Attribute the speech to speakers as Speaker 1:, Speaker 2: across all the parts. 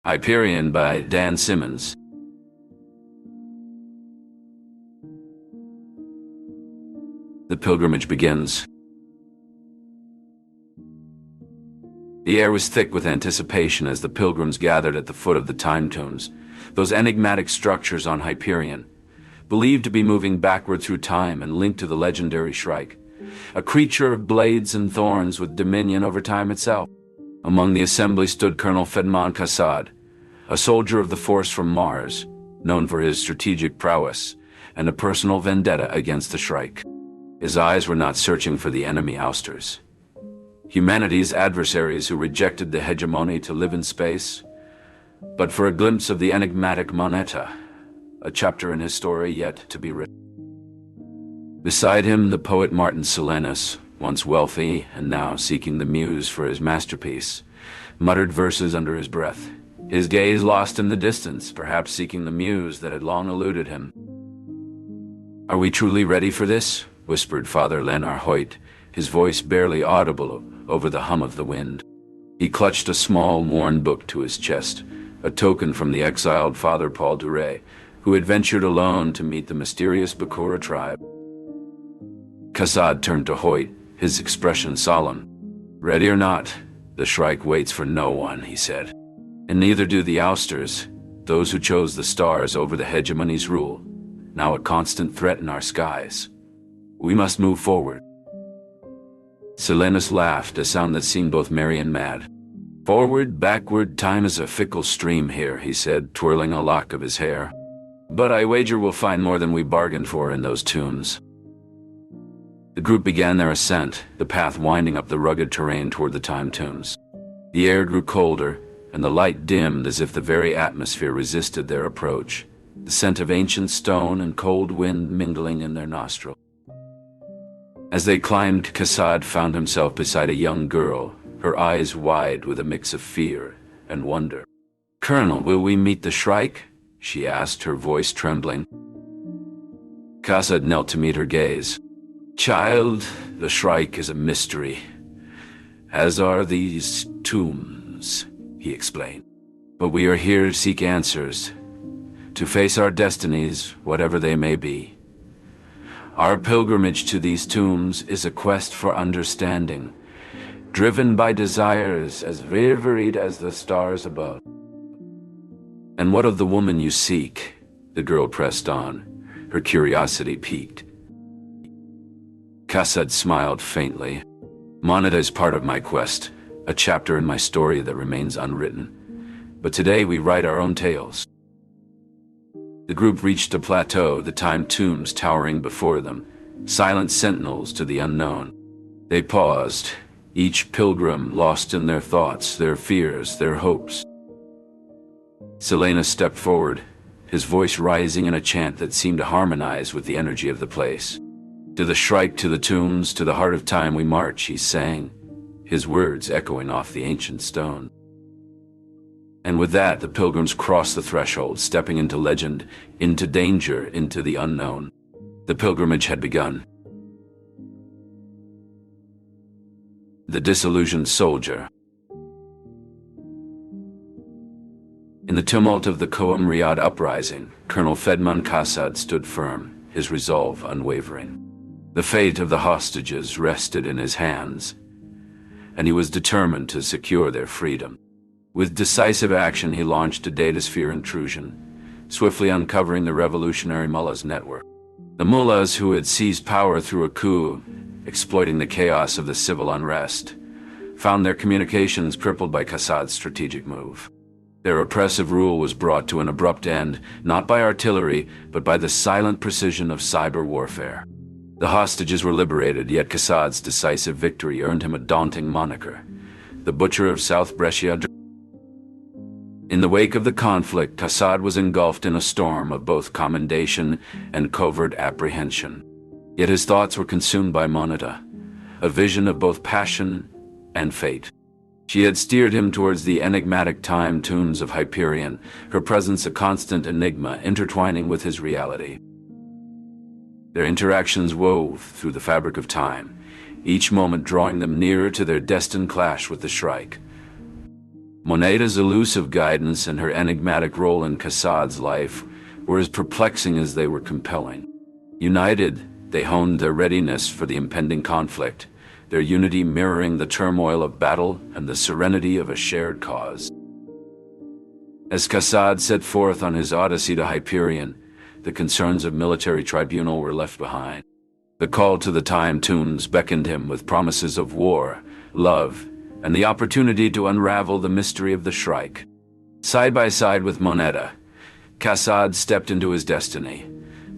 Speaker 1: Hyperion by Dan Simmons. The pilgrimage begins. The air was thick with anticipation as the pilgrims gathered at the foot of the time tombs, those enigmatic structures on Hyperion, believed to be moving backward through time and linked to the legendary Shrike, a creature of blades and thorns with dominion over time itself. Among the assembly stood Colonel Fedman Kassad, a soldier of the force from Mars, known for his strategic prowess and a personal vendetta against the Shrike. His eyes were not searching for the enemy ousters, humanity's adversaries who rejected the hegemony to live in space, but for a glimpse of the enigmatic Moneta, a chapter in his story yet to be written. Beside him, the poet Martin Silenus, once wealthy and now seeking the muse for his masterpiece, muttered verses under his breath, his gaze lost in the distance, perhaps seeking the muse that had long eluded him. "Are we truly ready for this?" whispered Father Lenar Hoyt, his voice barely audible over the hum of the wind. He clutched a small, worn book to his chest, a token from the exiled Father Paul Duray, who had ventured alone to meet the mysterious Bakura tribe. Kassad turned to Hoyt, his expression solemn. "Ready or not, the Shrike waits for no one," he said. "And neither do the ousters, those who chose the stars over the hegemony's rule, now a constant threat in our skies. We must move forward." Silenus laughed, a sound that seemed both merry and mad. "Forward, backward, time is a fickle stream here," he said, twirling a lock of his hair. "But I wager we'll find more than we bargained for in those tombs." The group began their ascent, the path winding up the rugged terrain toward the time tombs. The air grew colder, and the light dimmed as if the very atmosphere resisted their approach, the scent of ancient stone and cold wind mingling in their nostrils. As they climbed, Kassad found himself beside a young girl, her eyes wide with a mix of fear and wonder. "Colonel, will we meet the Shrike?" she asked, her voice trembling. Kassad knelt to meet her gaze. "Child, the Shrike is a mystery, as are these tombs," he explained. "But we are here to seek answers, to face our destinies, whatever they may be. Our pilgrimage to these tombs is a quest for understanding, driven by desires as varied as the stars above." "And what of the woman you seek?" the girl pressed on, her curiosity piqued. Kassad smiled faintly. "Moneta is part of my quest, a chapter in my story that remains unwritten. But today we write our own tales." The group reached a plateau, the time tombs towering before them, silent sentinels to the unknown. They paused, each pilgrim lost in their thoughts, their fears, their hopes. Silenus stepped forward, his voice rising in a chant that seemed to harmonize with the energy of the place. "To the Shrike, to the tombs, to the heart of time we march," he sang, his words echoing off the ancient stone. And with that, the pilgrims crossed the threshold, stepping into legend, into danger, into the unknown. The pilgrimage had begun. The disillusioned soldier. In the tumult of the Qom Riyadh uprising, Colonel Fedman Kassad stood firm, his resolve unwavering. The fate of the hostages rested in his hands, and he was determined to secure their freedom. With decisive action, he launched a datasphere intrusion, swiftly uncovering the revolutionary mullahs' network. The mullahs, who had seized power through a coup, exploiting the chaos of the civil unrest, found their communications crippled by Kassad's strategic move. Their oppressive rule was brought to an abrupt end, not by artillery, but by the silent precision of cyber warfare. The hostages were liberated, yet Kassad's decisive victory earned him a daunting moniker, the Butcher of South Brescia. In the wake of the conflict, Kassad was engulfed in a storm of both commendation and covert apprehension. Yet his thoughts were consumed by Moneta, a vision of both passion and fate. She had steered him towards the enigmatic time tombs of Hyperion, her presence a constant enigma intertwining with his reality. Their interactions wove through the fabric of time, each moment drawing them nearer to their destined clash with the Shrike. Moneda's elusive guidance and her enigmatic role in Kassad's life were as perplexing as they were compelling. United, they honed their readiness for the impending conflict, their unity mirroring the turmoil of battle and the serenity of a shared cause. As Kassad set forth on his odyssey to Hyperion, the concerns of military tribunal were left behind. The call to the time tunes beckoned him with promises of war, love, and the opportunity to unravel the mystery of the Shrike. Side by side with Moneda, Kassad stepped into his destiny,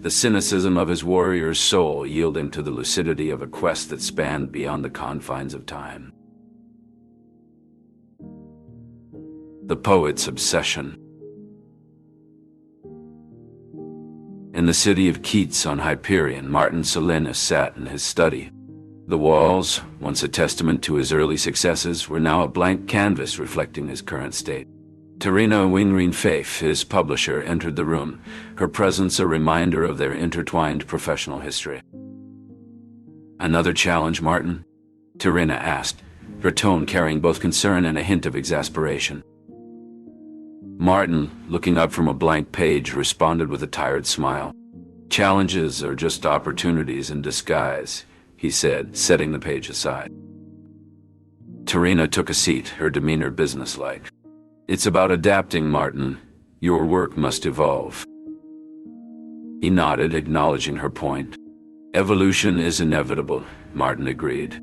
Speaker 1: the cynicism of his warrior's soul yielding to the lucidity of a quest that spanned beyond the confines of time. The poet's obsession. In the city of Keats on Hyperion, Martin Silenus sat in his study. The walls, once a testament to his early successes, were now a blank canvas reflecting his current state. Terina Wingreen-Faith, his publisher, entered the room, her presence a reminder of their intertwined professional history. "Another challenge, Martin?" Terina asked, her tone carrying both concern and a hint of exasperation. Martin, looking up from a blank page, responded with a tired smile. "Challenges are just opportunities in disguise," he said, setting the page aside. Terina took a seat, her demeanor businesslike. "It's about adapting, Martin. Your work must evolve." He nodded, acknowledging her point. "Evolution is inevitable," Martin agreed.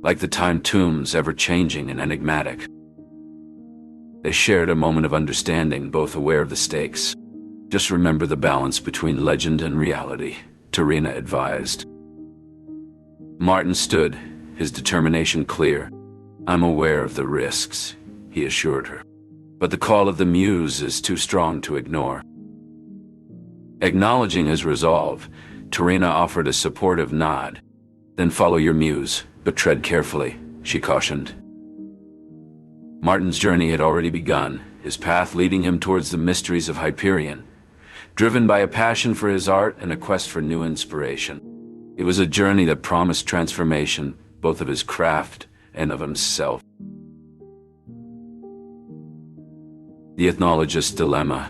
Speaker 1: "Like the time tombs, ever-changing and enigmatic." They shared a moment of understanding, both aware of the stakes. "Just remember the balance between legend and reality," Terina advised. Martin stood, his determination clear. "I'm aware of the risks," he assured her. "But the call of the muse is too strong to ignore." Acknowledging his resolve, Terina offered a supportive nod. "Then follow your muse, but tread carefully," she cautioned. Martin's journey had already begun, his path leading him towards the mysteries of Hyperion, driven by a passion for his art and a quest for new inspiration. It was a journey that promised transformation, both of his craft and of himself. The Ethnologist's Dilemma.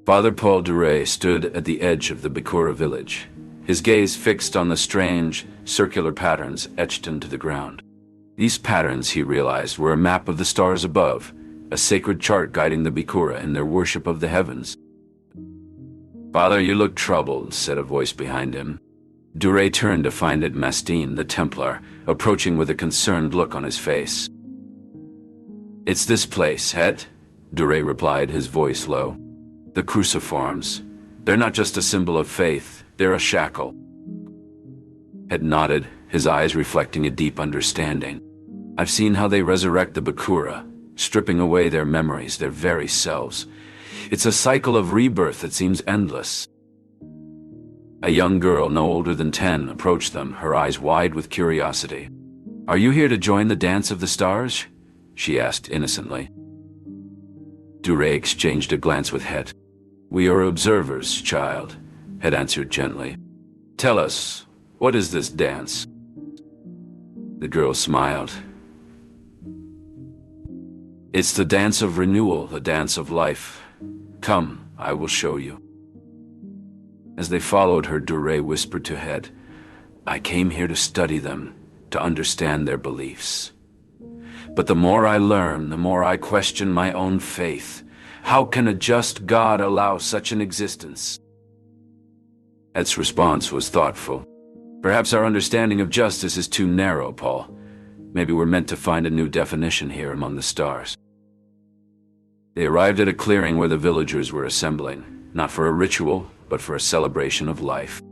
Speaker 1: Father Paul Duray stood at the edge of the Bikura village, his gaze fixed on the strange, circular patterns etched into the ground. These patterns, he realized, were a map of the stars above, a sacred chart guiding the Bikura in their worship of the heavens. "Father, you look troubled," said a voice behind him. Duray turned to find it Mastine, the Templar, approaching with a concerned look on his face. "It's this place, Het," Duray replied, his voice low. "The cruciforms. They're not just a symbol of faith, they're a shackle." Het nodded, his eyes reflecting a deep understanding. "I've seen how they resurrect the Bikura, stripping away their memories, their very selves. It's a cycle of rebirth that seems endless." A young girl, no older than 10, approached them, her eyes wide with curiosity. "Are you here to join the dance of the stars?" she asked innocently. Duray exchanged a glance with Het. "We are observers, child," Het answered gently. "Tell us, what is this dance?" The girl smiled. "It's the dance of renewal, the dance of life. Come, I will show you." As they followed her, Duray whispered to Het, "I came here to study them, to understand their beliefs. But the more I learn, the more I question my own faith. How can a just God allow such an existence?" Et's response was thoughtful. "Perhaps our understanding of justice is too narrow, Paul. Maybe we're meant to find a new definition here among the stars." They arrived at a clearing where the villagers were assembling, not for a ritual, but for a celebration of life.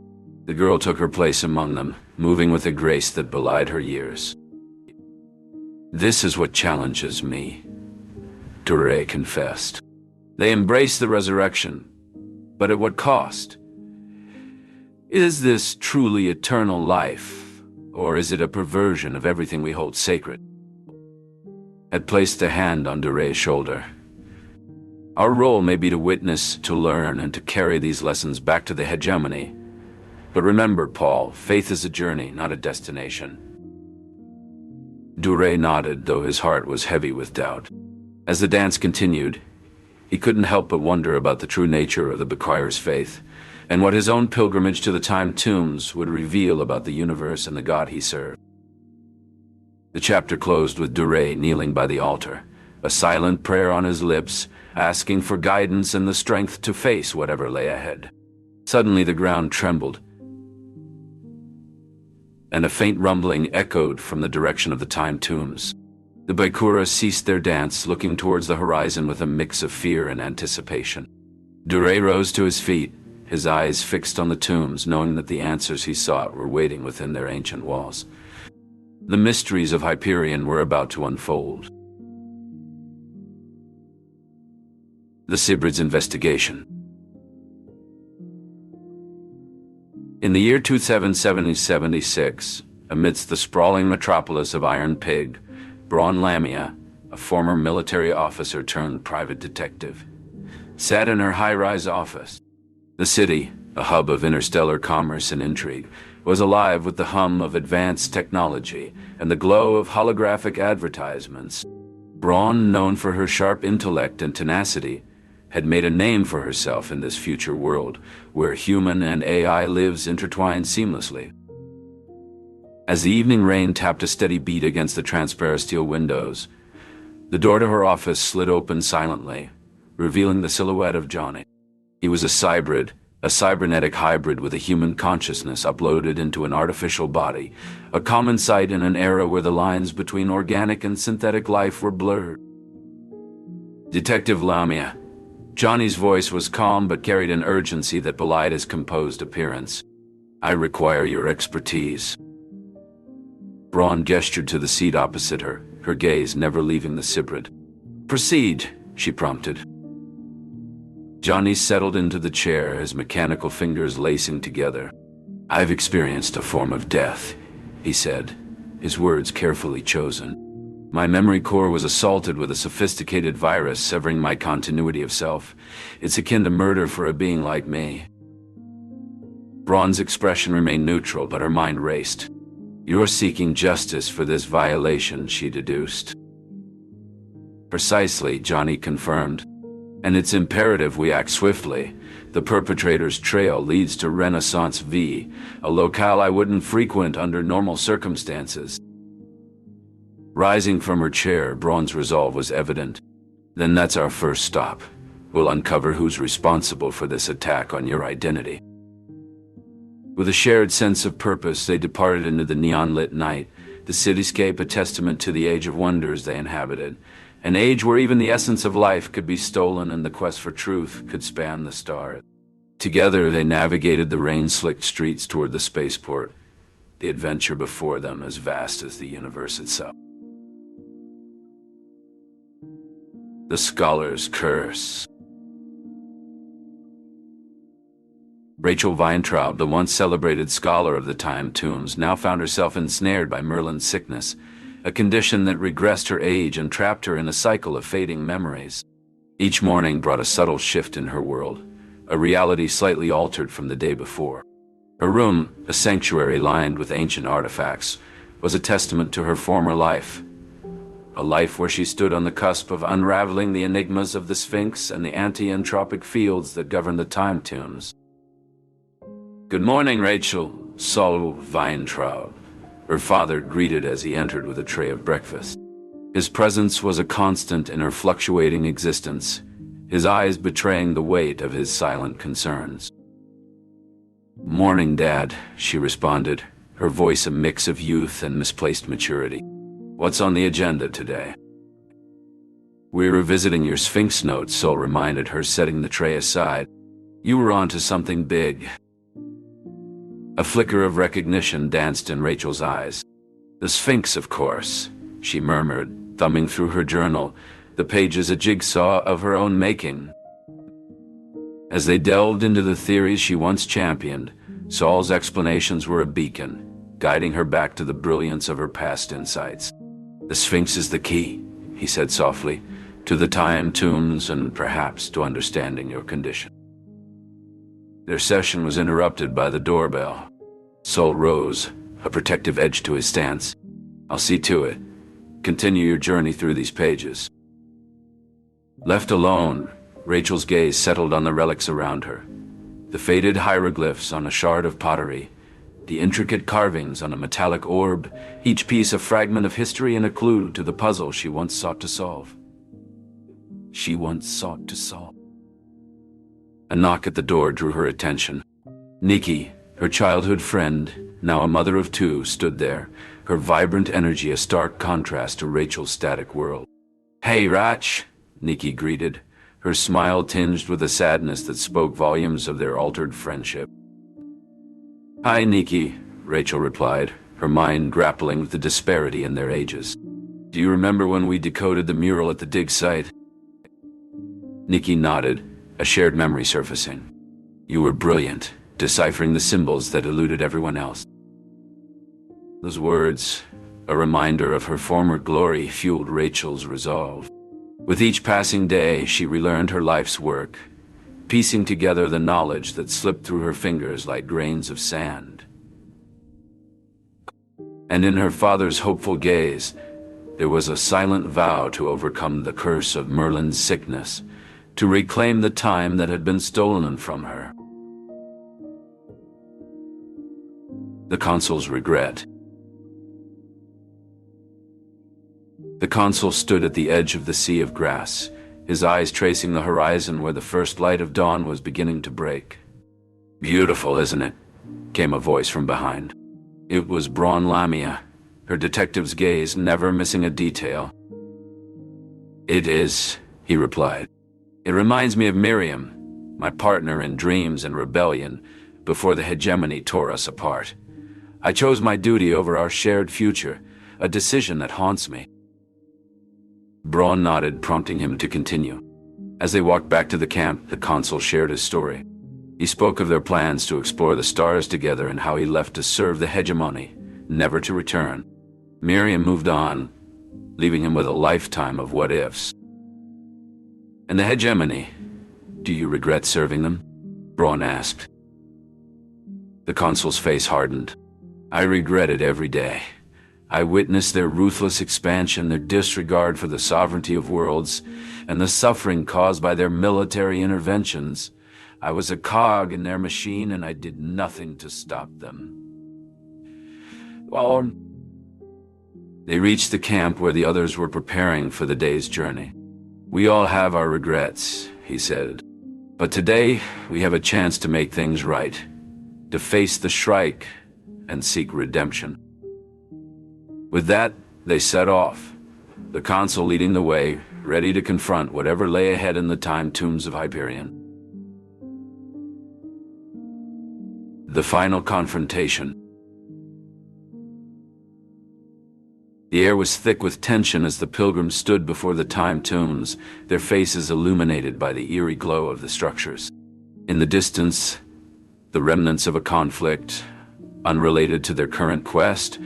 Speaker 1: The girl took her place among them, moving with a grace that belied her years. "This is what challenges me," Duray confessed. "They embrace the resurrection, but at what cost? Is this truly eternal life, or is it a perversion of everything we hold sacred?" Het placed a hand on Duray's shoulder. "Our role may be to witness, to learn, and to carry these lessons back to the hegemony. But remember, Paul, faith is a journey, not a destination." Dure nodded, though his heart was heavy with doubt. As the dance continued, he couldn't help but wonder about the true nature of the Bequir's faith, and what his own pilgrimage to the Time Tombs would reveal about the universe and the God he served. The chapter closed with Dure kneeling by the altar, a silent prayer on his lips, asking for guidance and the strength to face whatever lay ahead. Suddenly the ground trembled, and a faint rumbling echoed from the direction of the Time Tombs. The Baikura ceased their dance, looking towards the horizon with a mix of fear and anticipation. Dure rose to his feet, his eyes fixed on the tombs, knowing that the answers he sought were waiting within their ancient walls. The mysteries of Hyperion were about to unfold. The Sibrid's investigation. In the year 2776, amidst the sprawling metropolis of Iron Pig, Braun Lamia, a former military officer turned private detective, sat in her high-rise office. The city, a hub of interstellar commerce and intrigue, was alive with the hum of advanced technology and the glow of holographic advertisements. Braun, known for her sharp intellect and tenacity, had made a name for herself in this future world, where human and AI lives intertwined seamlessly. As the evening rain tapped a steady beat against the transparent steel windows, the door to her office slid open silently, revealing the silhouette of Johnny. He was a cybernetic hybrid with a human consciousness uploaded into an artificial body, a common sight in an era where the lines between organic and synthetic life were blurred. Detective Lamia. Johnny's voice was calm but carried an urgency that belied his composed appearance. I require your expertise. Braun gestured to the seat opposite her, her gaze never leaving the Sibrid. Proceed, she prompted. Johnny settled into the chair, his mechanical fingers lacing together. I've experienced a form of death, he said, his words carefully chosen. My memory core was assaulted with a sophisticated virus, severing my continuity of self. It's akin to murder for a being like me. Braun's expression remained neutral, but her mind raced. You're seeking justice for this violation, she deduced. Precisely, Johnny confirmed. And it's imperative we act swiftly. The perpetrator's trail leads to Renaissance V, a locale I wouldn't frequent under normal circumstances. Rising from her chair, Braun's resolve was evident. Then that's our first stop. We'll uncover who's responsible for this attack on your identity. With a shared sense of purpose, they departed into the neon-lit night, the cityscape a testament to the age of wonders they inhabited, an age where even the essence of life could be stolen and the quest for truth could span the stars. Together, they navigated the rain-slicked streets toward the spaceport, the adventure before them as vast as the universe itself. The Scholar's Curse. Rachel Weintraub, the once celebrated scholar of the Time Tombs, now found herself ensnared by Merlin's sickness, a condition that regressed her age and trapped her in a cycle of fading memories. Each morning brought a subtle shift in her world, a reality slightly altered from the day before. Her room, a sanctuary lined with ancient artifacts, was a testament to her former life. A life where she stood on the cusp of unraveling the enigmas of the Sphinx and the anti-entropic fields that govern the Time Tombs. Good morning, Rachel, Saul Weintraub, her father greeted as he entered with a tray of breakfast. His presence was a constant in her fluctuating existence, his eyes betraying the weight of his silent concerns. Morning, Dad, she responded, her voice a mix of youth and misplaced maturity. What's on the agenda today? We're revisiting your Sphinx notes, Sol reminded her, setting the tray aside. You were onto something big. A flicker of recognition danced in Rachel's eyes. The Sphinx, of course, she murmured, thumbing through her journal, the pages a jigsaw of her own making. As they delved into the theories she once championed, Sol's explanations were a beacon, guiding her back to the brilliance of her past insights. The Sphinx is the key, he said softly, to the Time Tombs and perhaps to understanding your condition. Their session was interrupted by the doorbell. Sol rose, a protective edge to his stance. I'll see to it, Continue your journey through these pages. Left alone, Rachel's gaze settled on the relics around her. The faded hieroglyphs on a shard of pottery, the intricate carvings on a metallic orb, each piece a fragment of history and a clue to the puzzle she once sought to solve. A knock at the door drew her attention. Nikki, her childhood friend, now a mother of two, stood there, her vibrant energy a stark contrast to Rachel's static world. "Hey, Rach," Nikki greeted, her smile tinged with a sadness that spoke volumes of their altered friendship. "Hi, Nikki," Rachel replied, her mind grappling with the disparity in their ages. "Do you remember when we decoded the mural at the dig site?" Nikki nodded, a shared memory surfacing. "You were brilliant, deciphering the symbols that eluded everyone else." Those words, a reminder of her former glory, fueled Rachel's resolve. With each passing day, she relearned her life's work, piecing together the knowledge that slipped through her fingers like grains of sand. And in her father's hopeful gaze, there was a silent vow to overcome the curse of Merlin's sickness, to reclaim the time that had been stolen from her. The consul's regret. The consul stood at the edge of the sea of grass, his eyes tracing the horizon where the first light of dawn was beginning to break. "Beautiful, isn't it?" came a voice from behind. It was Braun Lamia, her detective's gaze never missing a detail. "It is," he replied. "It reminds me of Miriam, my partner in dreams and rebellion, before the hegemony tore us apart. I chose my duty over our shared future, a decision that haunts me." Braun nodded, prompting him to continue. As they walked back to the camp, the consul shared his story. He spoke of their plans to explore the stars together and how he left to serve the hegemony, never to return. Miriam moved on, leaving him with a lifetime of what-ifs. "And the hegemony, do you regret serving them?" Braun asked. The consul's face hardened. "I regret it every day. I witnessed their ruthless expansion, their disregard for the sovereignty of worlds, and the suffering caused by their military interventions. I was a cog in their machine, and I did nothing to stop them." Well, they reached the camp where the others were preparing for the day's journey. "We all have our regrets," he said. "But today, we have a chance to make things right, to face the Shrike and seek redemption." With that, they set off, the consul leading the way, ready to confront whatever lay ahead in the time tombs of Hyperion. The final confrontation. The air was thick with tension as the pilgrims stood before the time tombs, their faces illuminated by the eerie glow of the structures. In the distance, the remnants of a conflict, unrelated to their current quest,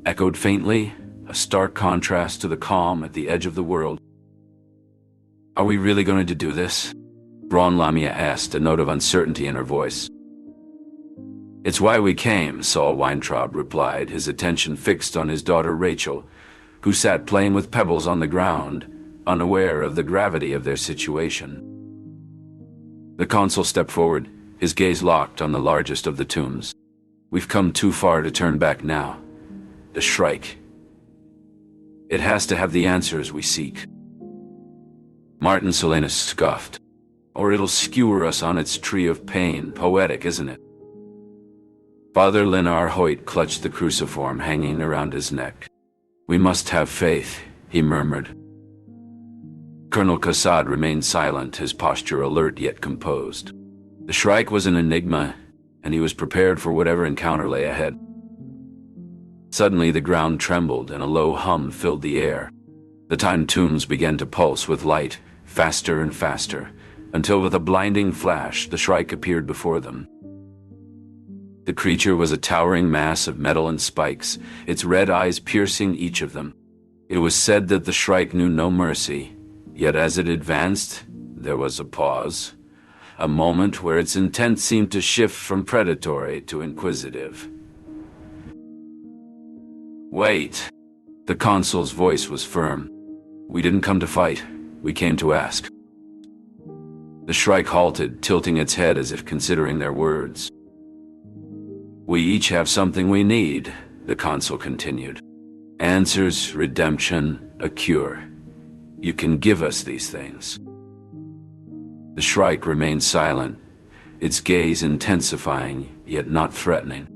Speaker 1: echoed faintly, a stark contrast to the calm at the edge of the world. "Are we really going to do this?" Braun Lamia asked, a note of uncertainty in her voice. "It's why we came," Saul Weintraub replied, his attention fixed on his daughter Rachel, who sat playing with pebbles on the ground, unaware of the gravity of their situation. The consul stepped forward, his gaze locked on the largest of the tombs. "We've come too far to turn back now. The Shrike. It has to have the answers we seek." Martin Solanus scoffed. "Or it'll skewer us on its tree of pain. Poetic, isn't it?" Father Lenar Hoyt clutched the cruciform hanging around his neck. "We must have faith," he murmured. Colonel Kassad remained silent, his posture alert yet composed. The Shrike was an enigma, and he was prepared for whatever encounter lay ahead. Suddenly the ground trembled and a low hum filled the air. The time tombs began to pulse with light, faster and faster, until with a blinding flash the Shrike appeared before them. The creature was a towering mass of metal and spikes, its red eyes piercing each of them. It was said that the Shrike knew no mercy, yet as it advanced, there was a pause, a moment where its intent seemed to shift from predatory to inquisitive. "Wait," The consul's voice was firm. "We didn't come to fight. We came to ask." The Shrike halted, tilting its head as if considering their words. "We each have something we need," the consul continued. "Answers, redemption, a cure. You can give us these things." The Shrike remained silent, its gaze intensifying, yet not threatening.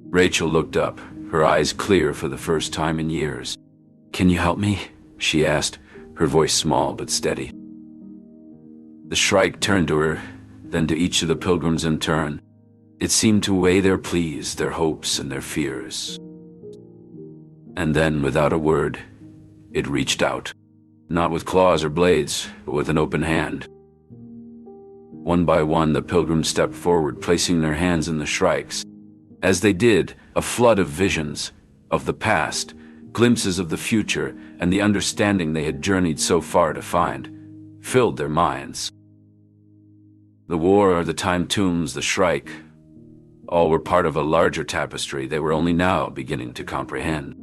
Speaker 1: Rachel looked up, her eyes clear for the first time in years. "Can you help me?" she asked, her voice small but steady. The Shrike turned to her, then to each of the pilgrims in turn. It seemed to weigh their pleas, their hopes, and their fears. And then, without a word, it reached out. Not with claws or blades, but with an open hand. One by one, the pilgrims stepped forward, placing their hands in the Shrike's. As they did, a flood of visions, of the past, glimpses of the future, and the understanding they had journeyed so far to find, filled their minds. The war, the time tombs, the Shrike, all were part of a larger tapestry they were only now beginning to comprehend.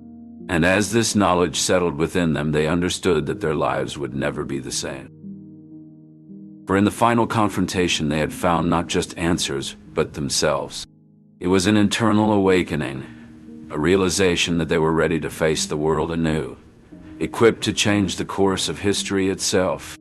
Speaker 1: And as this knowledge settled within them, they understood that their lives would never be the same. For in the final confrontation, they had found not just answers, but themselves. It was an internal awakening, a realization that they were ready to face the world anew, equipped to change the course of history itself.